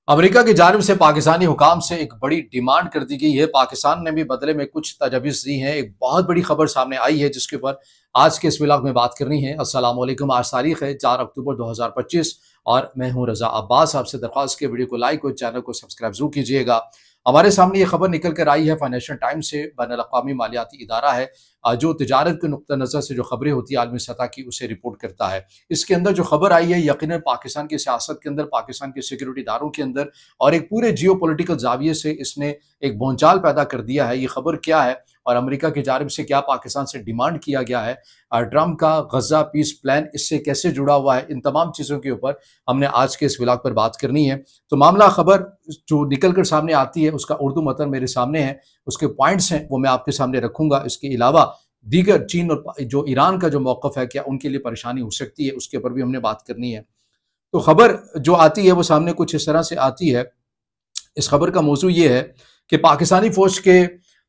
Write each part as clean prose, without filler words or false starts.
America की जानिब से पाकिस्तानी हुकाम से एक बड़ी डिमांड कर दी गई है। पाकिस्तान ने भी बदले में कुछ तजवीज़ दी हैं। एक बहुत बड़ी खबर सामने आई है जिसके ऊपर आज के इस व्लॉग में बात करनी है। अस्सलाम वालेकुम। आज तारीख है 4 अक्टूबर 2025 और मैं हूं रजा अब्बास। आपसे दरख्वास्त के वीडियो को लाइक और चैनल को सब्सक्राइब जरूर कीजिएगा। हमारे सामने ये खबर निकल कर आई है फाइनेंशियल टाइम्स से। बैनुल-अक़वामी मालियाती इदारा है जो तिजारत के नुक्ता नज़र से जो खबरें होती है आलमी सतह की, उसे रिपोर्ट करता है। इसके अंदर जो खबर आई है यकीनन पाकिस्तान की सियासत के अंदर, पाकिस्तान के सिक्योरिटी इदारों के अंदर और एक पूरे जियो पॉलिटिकल जाविये से इसने एक भूचाल पैदा कर दिया है। ये खबर क्या है और अमेरिका की जानिब से क्या पाकिस्तान से डिमांड किया गया है, ट्रंप का गजा पीस प्लान इससे कैसे जुड़ा हुआ है, इन तमाम चीज़ों के ऊपर हमने आज के इस व्लॉग पर बात करनी है। तो मामला खबर जो निकल कर सामने आती है उसका उर्दू मतन मेरे सामने है, उसके पॉइंट्स हैं वो मैं आपके सामने रखूंगा। इसके अलावा दीगर चीन और जो ईरान का जो मौक़िफ़ है, क्या उनके लिए परेशानी हो सकती है, उसके ऊपर भी हमने बात करनी है। तो खबर जो आती है वो सामने कुछ इस तरह से आती है। इस खबर का मौजू ये है कि पाकिस्तानी फ़ौज के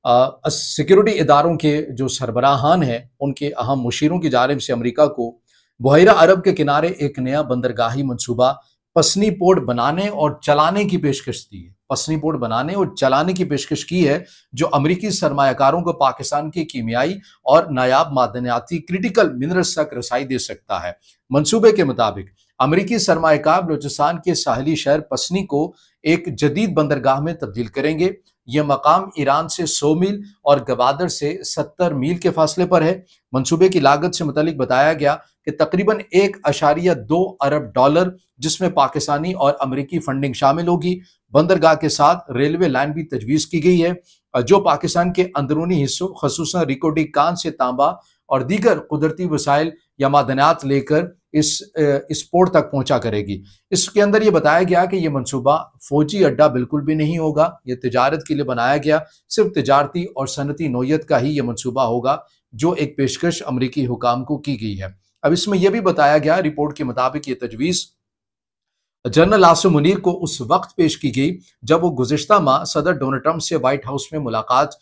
सिक्योरिटी इदारों के जो सरबराहान हैं, उनके अहम मुशीरों की जानिब से अमेरिका को बहरा अरब के किनारे एक नया बंदरगाही मनसूबा पसनी पोर्ट बनाने और चलाने की पेशकश दी है। पसनी पोर्ट बनाने और चलाने की पेशकश की है, जो अमरीकी सरमायाकारों को पाकिस्तान के कीमियाई और नायाब मादनियाती क्रिटिकल मिनरल्स तक रसाई दे सकता है। मंसूबे के मुताबिक अमरीकी सरमायाकार बलूचिस्तान के साहली शहर पसनी को एक जदीद बंदरगाह में तब्दील करेंगे। यह मकाम ईरान से 100 मील और गवादर से 70 मील के फासले पर है। मंसूबे की लागत से मुतालिक बताया गया कि तकरीबन 1.2 अरब डॉलर, जिसमें पाकिस्तानी और अमरीकी फंडिंग शामिल होगी। बंदरगाह के साथ रेलवे लाइन भी तजवीज़ की गई है, जो पाकिस्तान के अंदरूनी हिस्सों खसूसन रिकोडी कान से तांबा और दीगर कुदरती वसाइल या मादनियात लेकर इस पोर्ट तक पहुंचा करेगी। इसके अंदर ये बताया गया कि यह मंसूबा फौजी अड्डा बिल्कुल भी नहीं होगा, यह तिजारत के लिए बनाया गया, सिर्फ तिजारती और सनती नौयत का ही यह मंसूबा होगा, जो एक पेशकश अमरीकी हुकाम को की गई है। अब इसमें यह भी बताया गया, रिपोर्ट के मुताबिक ये तजवीज़ जनरल आसिम मुनीर को उस वक्त पेश की गई जब वो गुज़िश्ता माह सदर डोनाल्ड ट्रंप से व्हाइट हाउस में मुलाकात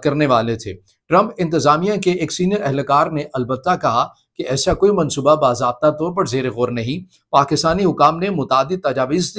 करने वाले थे। ट्रंप इंतजामिया के एक सीनियर एहलकार ने अलबत्ता कहा कि ऐसा कोई मनसूबा बाज़ाब्ता तौर पर ज़ेर गौर नहीं। पाकिस्तानी हुकाम ने मुतादिद तजावीज़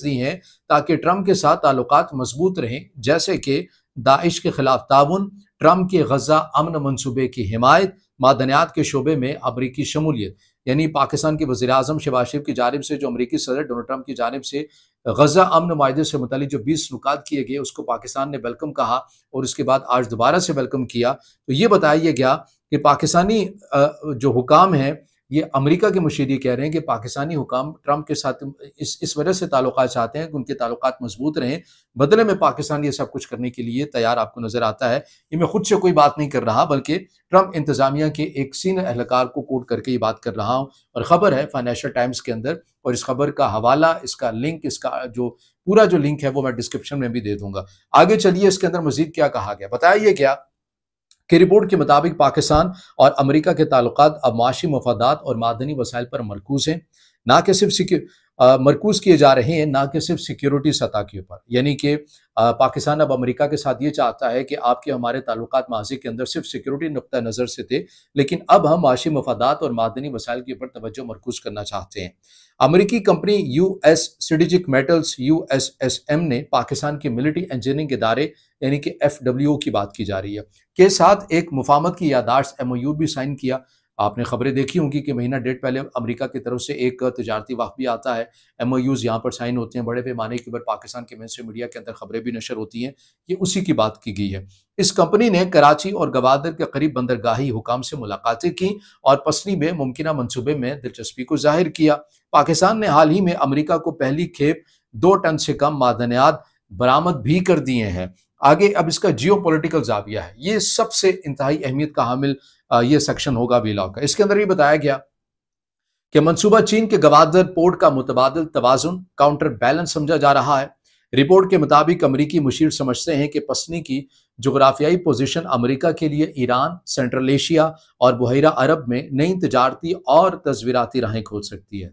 दी हैं ताकि ट्रंप के साथ ताल्लुकात मजबूत रहें, जैसे कि दाइश के खिलाफ ताउन, ट्रंप के गजा अमन मनसूबे की हिमायत, मादनियात के शोबे में अमरीकी शमूलियत। यानी पाकिस्तान के वज़ीर आज़म शहबाज शरीफ की जानिब से जो अमरीकी सदर डोनाल्ड ट्रंप की जानिब से गजा अमन माहिदे से मुतालिक जो 20 नुकात किए गए, उसको पाकिस्तान ने वेलकम कहा और उसके बाद आज दोबारा से वेलकम किया। तो ये बताया गया कि पाकिस्तानी जो हुकाम हैं, ये अमेरिका के मुशीर कह रहे हैं कि पाकिस्तानी हुकाम ट्रंप के साथ इस वजह से ताल्लुकात चाहते हैं कि उनके ताल्लुकात मजबूत रहें। बदले में पाकिस्तान ये सब कुछ करने के लिए तैयार आपको नजर आता है। ये मैं खुद से कोई बात नहीं कर रहा, बल्कि ट्रंप इंतजामिया के एक सीनियर एहलकार को कोट करके ये बात कर रहा हूँ और खबर है फाइनेंशियल टाइम्स के अंदर। और इस खबर का हवाला, इसका लिंक, इसका जो पूरा जो लिंक है वो मैं डिस्क्रिप्शन में भी दे दूंगा। आगे चलिए, इसके अंदर मजीद क्या कहा गया, बताइए क्या कि रिपोर्ट के मुताबिक पाकिस्तान और अमेरिका के ताल्लुकात अब माशी मफादात और मादनी वसाइल पर मरकूज हैं, ना कि सिर्फ मरकूज किए जा रहे हैं, ना कि सिर्फ सिक्योरिटी सतह के ऊपर। यानी कि पाकिस्तान अब अमेरिका के साथ ये चाहता है कि आपके हमारे ताल्लुकात माजी के अंदर सिर्फ सिक्योरिटी नुक्ता नज़र से थे, लेकिन अब हम माशी मफादात और मादनी वसाइल के ऊपर तवज्जो मरकूज करना चाहते हैं। अमेरिकी company US strategic metals USSM ने पाकिस्तान के मिलिट्री इंजीनियरिंग इदारे यानी कि FWO की बात की जा रही है के साथ एक मुफाहमत की यादाश्त MOU भी साइन किया। आपने खबरें देखी होंगी कि महीना डेढ़ पहले अमेरिका की तरफ से एक तिजारती वाक़ भी आता है, MOUs यहाँ पर साइन होते हैं, बड़े पैमाने के ऊपर पाकिस्तान के मेनस्ट्रीम मीडिया के अंदर खबरें भी नशर होती हैं, ये उसी की बात की गई है। इस कंपनी ने कराची और गवादर के करीब बंदरगाही हुकाम से मुलाकातें की और पसनी में मुमकिना मनसूबे में दिलचस्पी को जाहिर किया। पाकिस्तान ने हाल ही में अमेरिका को पहली खेप 2 टन से कम मादनियात बरामद भी कर दिए हैं। आगे अब इसका जियो पॉलिटिकल जाविया है, ये सबसे इंतहाई अहमियत का हामिल ये सेक्शन होगा व्लॉग का। इसके अंदर भी बताया गया कि मंसूबा चीन के गवादर पोर्ट का मुतबादिल तवाजुन काउंटर बैलेंस समझा जा रहा है। रिपोर्ट के मुताबिक अमरीकी मुशीर समझते हैं कि पसनी की जोग्राफियाई पोजीशन अमेरिका के लिए ईरान, सेंट्रल एशिया और बहरा अरब में नई तजारती और तस्वीराती राहें खोल सकती है।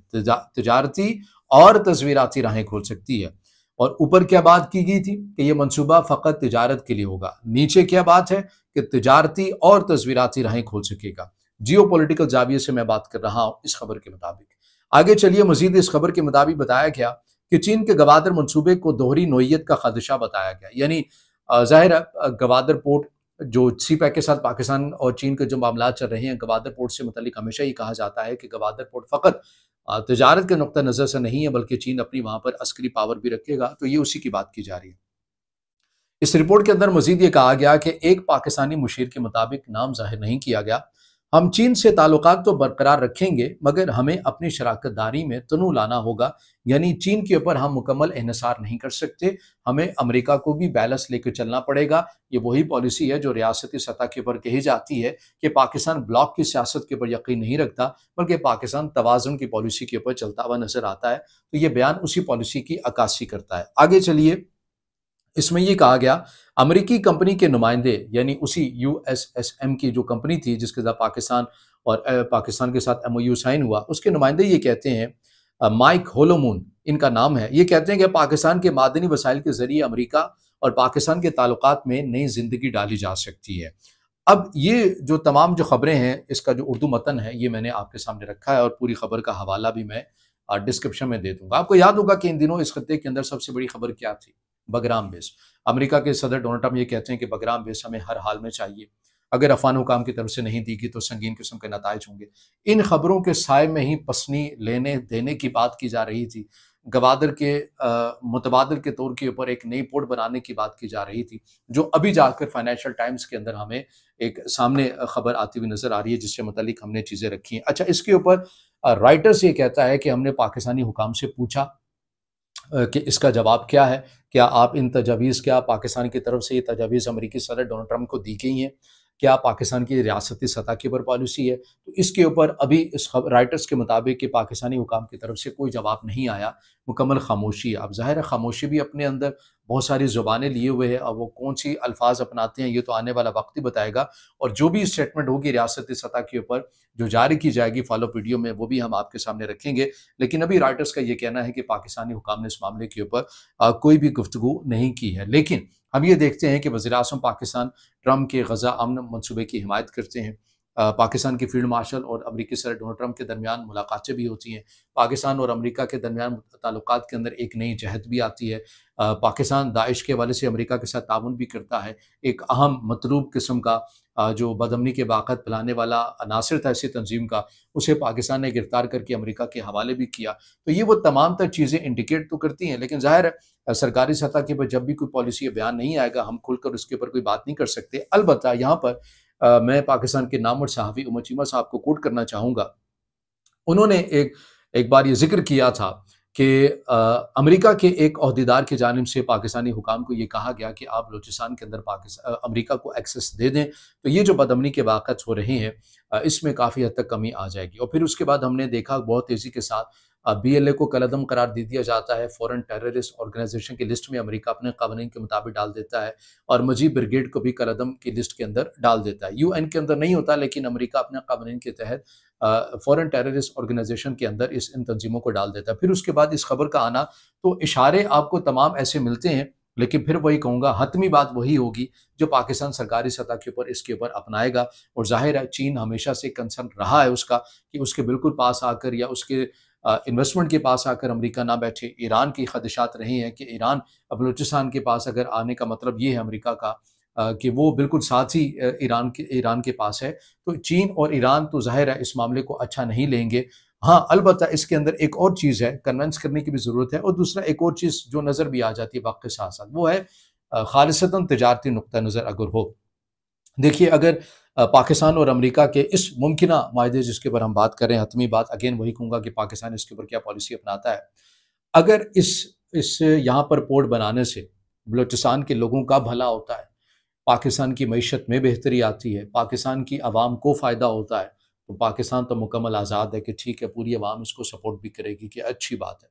तजारती और तस्वीराती राहें खोल सकती है। और ऊपर क्या बात की गई थी कि यह मंसूबा फ़कत तिजारत के लिए होगा, नीचे क्या बात है कि तिजारती और तस्वीराती राहें खोल सकेगा। जियो पॉलिटिकल जाविये से मैं बात कर रहा हूँ इस खबर के मुताबिक। आगे चलिए, मजीद इस खबर के मुताबिक बताया गया कि चीन के गवादर मंसूबे को दोहरी नोयत का खदशा बताया गया। यानी जाहिर है गवादर पोर्ट जो सी पैक के साथ पाकिस्तान और चीन के जो मामला चल रहे हैं, गवादर पोर्ट से मुतल्लिक हमेशा ही कहा जाता है कि गवादर पोर्ट फ़कत तजारत के नुक्ता नज़र से नहीं है, बल्कि चीन अपनी वहाँ पर अस्करी पावर भी रखेगा। तो ये उसी की बात की जा रही है। इस रिपोर्ट के अंदर मजीद ये कहा गया कि एक पाकिस्तानी मुशीर के मुताबिक, नाम जाहिर नहीं किया गया, हम चीन से ताल्लुकात तो बरकरार रखेंगे मगर हमें अपनी शराकत दारी में तनू लाना होगा। यानी चीन के ऊपर हम मुकम्मल इन्हिसार नहीं कर सकते, हमें अमेरिका को भी बैलेंस लेकर चलना पड़ेगा। ये वही पॉलिसी है जो रियासती सतह के ऊपर कही जाती है कि पाकिस्तान ब्लॉक की सियासत के ऊपर यकीन नहीं रखता, बल्कि पाकिस्तान तवाज़ुन की पॉलिसी के ऊपर चलता हुआ नजर आता है। तो ये बयान उसी पॉलिसी की अक्कासी करता है। आगे चलिए, इसमें यह कहा गया, अमेरिकी कंपनी के नुमाइंदे यानी उसी यूएसएसएम की जो कंपनी थी जिसके साथ पाकिस्तान के साथ एमओयू साइन हुआ, उसके नुमाइंदे ये कहते हैं, माइक होलोमून इनका नाम है, ये कहते हैं कि पाकिस्तान के मादनी वसाइल के जरिए अमेरिका और पाकिस्तान के ताल्लुकात में नई जिंदगी डाली जा सकती है। अब ये जो तमाम जो खबरें हैं, इसका जो उर्दू मतन है ये मैंने आपके सामने रखा है और पूरी खबर का हवाला भी मैं डिस्क्रिप्शन में दे दूंगा। आपको याद होगा कि इन दिनों इस खत्ते के अंदर सबसे बड़ी खबर क्या थी? बगराम बेस। अमेरिका के सदर डोनाल्ड ट्रंप ये कहते हैं कि बगराम बेस हमें हर हाल में चाहिए, अगर अफगान हुकाम की तरफ से नहीं दी गई तो संगीन किस्म के नताइज होंगे। इन खबरों के साय में ही पसनी लेने देने की बात की जा रही थी। गवादर के मुतबादल के तौर के ऊपर एक नई पोर्ट बनाने की बात की जा रही थी, जो अभी जाकर फाइनेंशियल टाइम्स के अंदर हमें एक सामने खबर आती हुई नजर आ रही है, जिससे मुतालिक हमने चीजें रखी हैं। अच्छा, इसके ऊपर राइटर्स ये कहता है कि हमने पाकिस्तानी हुकाम से पूछा कि इसका जवाब क्या है, क्या आप इन तजावीज़, क्या पाकिस्तान की तरफ से ये तजावीज़ अमेरिकी सदर डोनाल्ड ट्रंप को दी गई हैं, क्या पाकिस्तान की रियासती सतह के ऊपर पॉलिसी है? तो इसके ऊपर अभी इस राइटर्स के मुताबिक कि पाकिस्तानी हुकाम की तरफ से कोई जवाब नहीं आया, मुकम्मल खामोशी है। अब ज़ाहिर है खामोशी भी अपने अंदर बहुत सारी ज़ुबानें लिए हुए है, अब वो कौन सी अल्फाज अपनाते हैं ये तो आने वाला वक्त ही बताएगा। और जो भी स्टेटमेंट होगी रियासती सतह के ऊपर जो जारी की जाएगी फॉलो वीडियो में, वो भी हम आपके सामने रखेंगे। लेकिन अभी राइटर्स का ये कहना है कि पाकिस्तानी हुकाम ने इस मामले के ऊपर कोई भी गुफ्तगू नहीं की है। लेकिन हम ये देखते हैं कि वज़ीर-ए-आज़म पाकिस्तान ट्रंप के गज़ा अमन मंसूबे की हिमायत करते हैं। पाकिस्तान के फील्ड मार्शल और अमेरिकी सदर डोनाल्ड ट्रंप के दरमियान मुलाकातें भी होती हैं। पाकिस्तान और अमेरिका के दरमियान ताल्लुकात के अंदर एक नई जहद भी आती है। पाकिस्तान दाइश के हवाले से अमेरिका के साथ ताउन भी करता है। एक अहम मतलूब किस्म का जो बदअमनी के वाक़ात फैलाने वाला अनासर था ऐसी तंजीम का, उसे पाकिस्तान ने गिरफ्तार करके अमेरिका के हवाले भी किया। तो ये वो तमाम तर चीज़ें इंडिकेट तो करती हैं, लेकिन ज़ाहिर है सरकारी सतह के ऊपर जब भी कोई पॉलिसी या बयान नहीं आएगा, हम खुलकर उसके ऊपर कोई बात नहीं कर सकते। अलबत्ता यहाँ पर मैं पाकिस्तान के नामवर सहाफ़ी उमर चीमा साहब को कोट करना चाहूँगा। उन्होंने एक एक बार ये ज़िक्र किया था कि अमेरिका के एक ओहदेदार की जानिब से पाकिस्तानी हुकाम को ये कहा गया कि आप बलूचिस्तान के अंदर अमेरिका को एक्सेस दे दें, तो ये जो बदअमनी के वाक़ात हो रहे हैं इसमें काफ़ी हद तक कमी आ जाएगी। और फिर उसके बाद हमने देखा बहुत तेज़ी के साथ BLA को कलअदम करार दे दिया जाता है, फॉरेन टेररिस्ट ऑर्गेनाइजेशन की लिस्ट में अमेरिका अपने कानून के मुताबिक डाल देता है, और मुजीब ब्रिगेड को भी कलअदम की लिस्ट के अंदर डाल देता है। UN के अंदर नहीं होता, लेकिन अमेरिका अपने कानून के तहत फॉरेन टेररिस्ट ऑर्गेनाइजेशन के अंदर इन तंजीमों को डाल देता है। फिर उसके बाद इस खबर का आना, तो इशारे आपको तमाम ऐसे मिलते हैं, लेकिन फिर वही कहूँगा हतमी बात वही होगी जो पाकिस्तान सरकारी सतह के ऊपर इसके ऊपर अपनाएगा। और जाहिर है चीन हमेशा से कंसर्न रहा है उसका कि उसके बिल्कुल पास आकर या उसके इन्वेस्टमेंट के पास आकर अमेरिका ना बैठे। ईरान की खदशात रहे हैं कि ईरान बलूचिस्तान के पास अगर आने का मतलब ये है अमेरिका का कि वो बिल्कुल साथ ही ईरान के पास है। तो चीन और ईरान तो ज़ाहिर है इस मामले को अच्छा नहीं लेंगे। हाँ, अलबत्ता इसके अंदर एक और चीज़ है, कन्विंस करने की भी ज़रूरत है। और दूसरा एक और चीज़ जो नज़र भी आ जाती है वक्त के साथ साथ, वो है खालिसतन तिजारती नुक्ता नज़र अगर हो। देखिए, अगर पाकिस्तान और अमेरिका के इस मुमकिना माहदे जिसके ऊपर हम बात कर रहे हैं, हतमी बात अगेन वही कहूँगा कि पाकिस्तान इसके ऊपर क्या पॉलिसी अपनाता है। अगर इस यहाँ पर पोर्ट बनाने से बलूचिस्तान के लोगों का भला होता है, पाकिस्तान की मईशत में बेहतरी आती है, पाकिस्तान की आवाम को फ़ायदा होता है, तो पाकिस्तान तो मुकम्मल आज़ाद है कि ठीक है पूरी आवाम इसको सपोर्ट भी करेगी कि अच्छी बात है।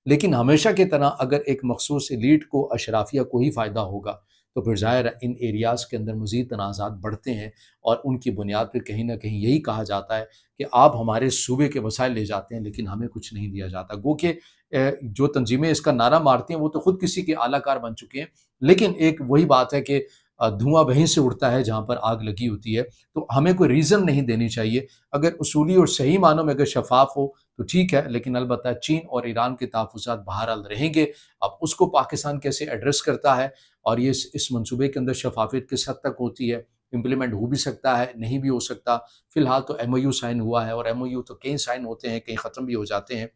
लेकिन हमेशा की तरह अगर एक मखसूस एलीट को, अशराफिया को ही फ़ायदा होगा, तो फिर ज़ाहिर है इन एरियाज़ के अंदर मज़ीद तनाज़ात बढ़ते हैं। और उनकी बुनियाद पर कहीं ना कहीं यही कहा जाता है कि आप हमारे सूबे के वसाइल ले जाते हैं लेकिन हमें कुछ नहीं दिया जाता। गो कि जो तंजीमें इसका नारा मारती हैं वो तो खुद किसी के आलाकार बन चुके हैं। लेकिन एक वही बात है कि धुआं वहीं से उड़ता है जहाँ पर आग लगी होती है। तो हमें कोई रीज़न नहीं देनी चाहिए। अगर उसूली और सही मानों में अगर शफ़ाफ़ हो तो ठीक है, लेकिन अलबत्ता चीन और ईरान के तहफ़्फ़ुज़ात बहरहाल रहेंगे। अब उसको पाकिस्तान कैसे एड्रेस करता है और ये इस मंसूबे के अंदर शफ़ाफ़ियत किस हद तक होती है, इम्प्लीमेंट हो भी सकता है, नहीं भी हो सकता। फ़िलहाल तो एमओयू साइन हुआ है और एमओयू तो कई साइन होते हैं, कई ख़त्म भी हो जाते हैं।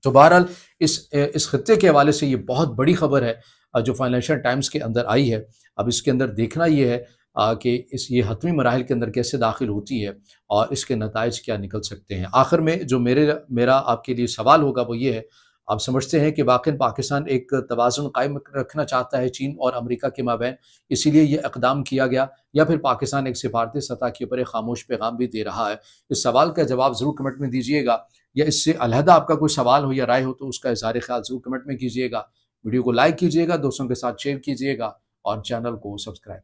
तो बहरहाल इस खत्ते के हवाले से ये बहुत बड़ी खबर है जो फाइनेंशियल टाइम्स के अंदर आई है। अब इसके अंदर देखना ये है कि ये हतमी मराहिल के अंदर कैसे दाखिल होती है और इसके नताइज क्या निकल सकते हैं। आखिर में जो मेरा आपके लिए सवाल होगा वो ये है, आप समझते हैं कि वाक़ई पाकिस्तान एक तवाज़ुन कायम रखना चाहता है चीन और अमेरिका के माबैन, इसीलिए ये इक़दाम किया गया, या फिर पाकिस्तान एक सिफारती सतह के ऊपर एक खामोश पैगाम भी दे रहा है? इस सवाल का जवाब ज़रूर कमेंट में दीजिएगा, या इससे अलहदा आपका कोई सवाल हो या राय हो तो उसका इज़हार ख़्याल ज़रूर कमेंट में कीजिएगा। वीडियो को लाइक कीजिएगा, दोस्तों के साथ शेयर कीजिएगा और चैनल को सब्सक्राइब